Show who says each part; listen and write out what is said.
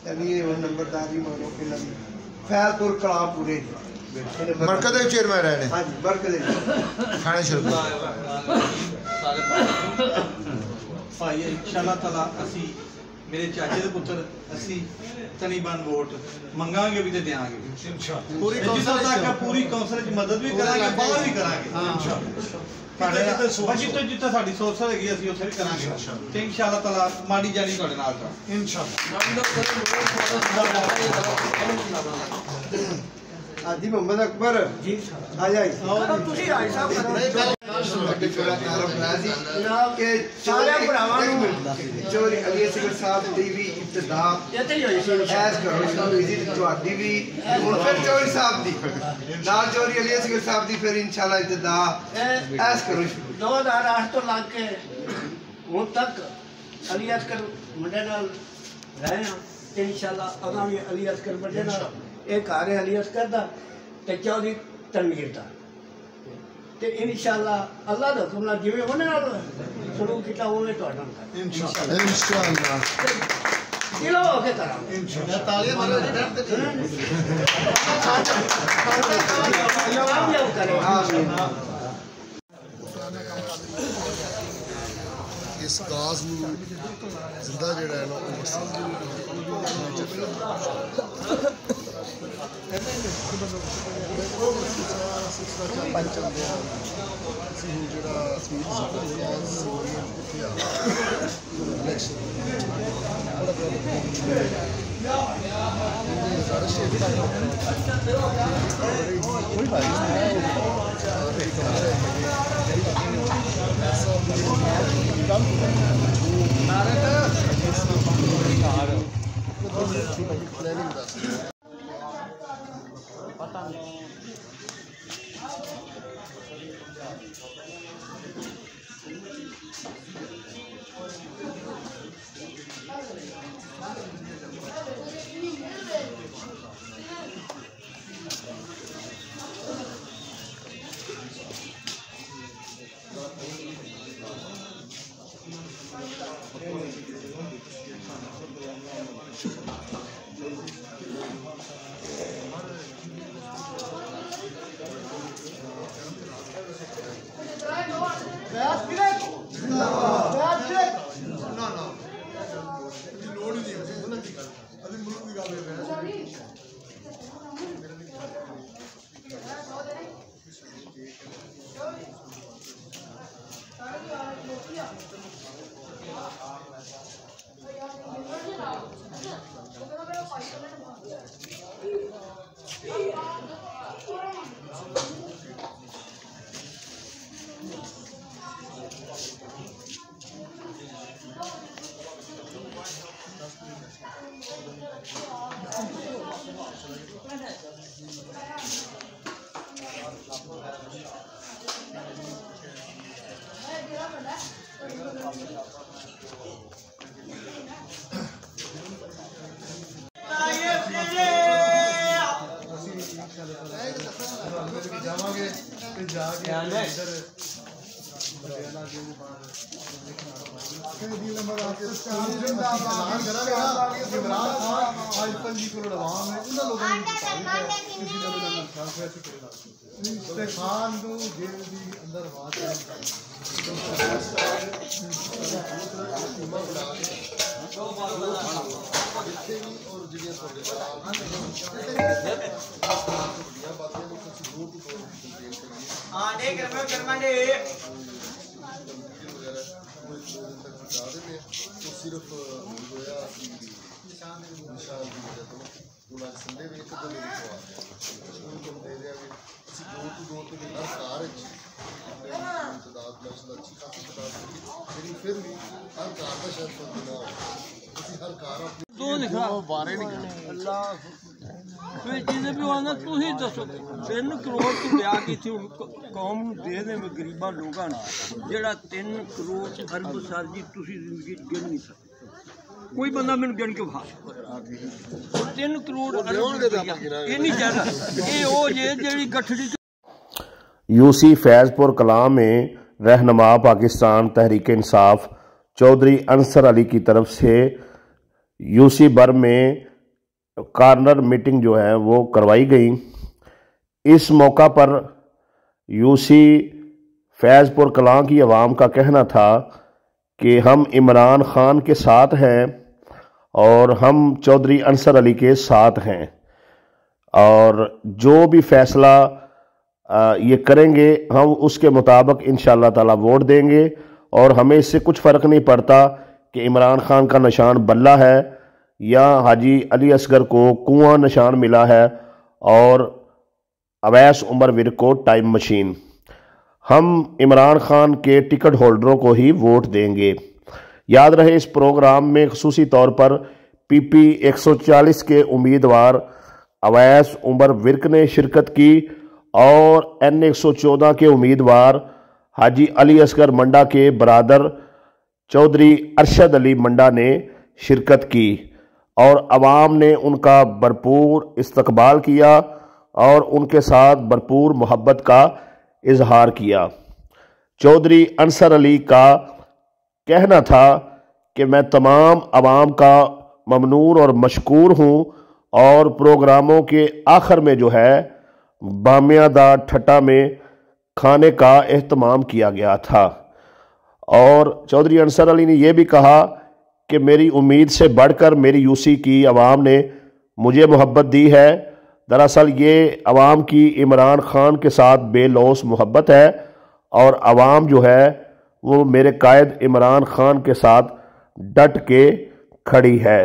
Speaker 1: अभी ये नंबरदारी मानो कि फैलपुर कलापुरे
Speaker 2: बरकत दे चेयरमैन रहे ने।
Speaker 1: हाँ जी बरकत दे
Speaker 2: खाने शुरू
Speaker 3: भाई इंशाअल्लाह ताला असी मेरे चाचे दे पुत्र असी तनीबन वोट मंगांगे भी ते देंगे भी इंशाअल्लाह। पूरी कौंसल तक पूरी कौंसल च मदद भी करांगे बाहर भी करांगे इंशाअल्लाह। जिते साडी सोच हैगी असी उत्थे भी करांगे ते इंशाअल्लाह ताला माड़ी जानी तुहाडे नाल चा इंशाअल्लाह।
Speaker 1: हाजी मोहम्मद अकबर जी आ जाइए तुसी आई साहब के सारे भरावां चोरी अली असगर साहब दी भी इब्तिदा इत्थे ही होई सी ऐस करो शुरू हुई सी तुहाडी भी हुण फिर चोरी साहब दी नाल चोरी अली असगर साहब दी फिर इंशाअल्लाह इब्तिदा ऐस करो शुरू
Speaker 4: 2008 तो लग के हुण तक अली असगर मुंडे नाल रहे हां ते इंशाअल्लाह अगां भी अली असगर मुंडे नाल एक घर है अली असगर दा ते चौधरी तनवीर दा ते इंशाअल्लाह अल्लाह दा हुक्म नाल जिवें उन्हें नाल शुरू कीता उवें तुहाडा इंशाअल्लाह
Speaker 2: इंशाअल्लाह
Speaker 4: दिलो होके करांगे
Speaker 2: इंशाअल्लाह। तालियां मारो जी डर ते
Speaker 4: कामयाब करें आमीन।
Speaker 2: इस काज नूं जिंदा जेड़ा है ना
Speaker 5: जावांगे जाके इधर नंबर आके आजकल जी को लड़वाम है उन लोगों ने खान को जेल दी अंदर बात सिर्फ संडे में एक दो मेरे को आ गया दे रहे हैं डोर टू डोर तो हर कार तादाद अच्छी खासी तादाद लेकिन फिर भी हर कार का शायद ना हर कार
Speaker 6: दो लिखा
Speaker 5: बारे नहीं
Speaker 6: कोई चीज़ भी आना तू ही दसो 3 करोड़ तू लिया कि कौम दे दे गरीबा लोगों जेड़ा 3 करोड़ अरब सर जी तुसी जिंदगी गिन नहीं सकते कोई बंदा मैंने गिन के खा 3 करोड़ ये नहीं चाहता ये वो जेड़ी गठड़ी
Speaker 7: यूसी फैज़पुर कलां में रहनुमा पाकिस्तान तहरीक इंसाफ चौधरी अंसर अली की तरफ से यूसी बर में کارنر میٹنگ جو ہے وہ کروائی گئی۔ اس موقع پر یوسی فیض پور کلاں کی عوام کا کہنا تھا کہ ہم عمران خان کے ساتھ ہیں اور ہم چودھری انصر علی کے ساتھ ہیں، اور جو بھی فیصلہ یہ کریں گے ہم اس کے مطابق انشاءاللہ تعالی ووٹ دیں گے، اور ہمیں اس سے کچھ فرق نہیں پڑتا کہ عمران خان کا نشان بلہ ہے یا حاجی علی اصغر کو کنواں نشان ملا ہے اور اویس عمر ورک کو ٹائم مشین۔ ہم عمران خان کے ٹکٹ ہولڈروں کو ہی ووٹ دیں گے۔ یاد رہے اس پروگرام میں خصوصی طور پر پی پی 140 کے امیدوار اویس عمر ورک نے شرکت کی اور این 114 کے امیدوار حاجی علی اصغر منڈا کے برادر چودھری ارشد علی منڈا نے شرکت کی، اور عوام نے ان کا بھرپور استقبال کیا اور ان کے ساتھ بھرپور محبت کا اظہار کیا۔ چودھری انصر علی کا کہنا تھا کہ میں تمام عوام کا ممنون اور مشکور ہوں، اور پروگراموں کے آخر میں جو ہے بامیہ دا ٹھٹا میں کھانے کا اہتمام کیا گیا تھا۔ اور چودھری انصر علی نے یہ بھی کہا کہ میری امید سے بڑھ کر میری یوسی کی عوام نے مجھے محبت دی ہے۔ دراصل یہ عوام کی عمران خان کے ساتھ بے لوث محبت ہے، اور عوام جو ہے وہ میرے قائد عمران خان کے ساتھ ڈٹ کے کھڑی ہے۔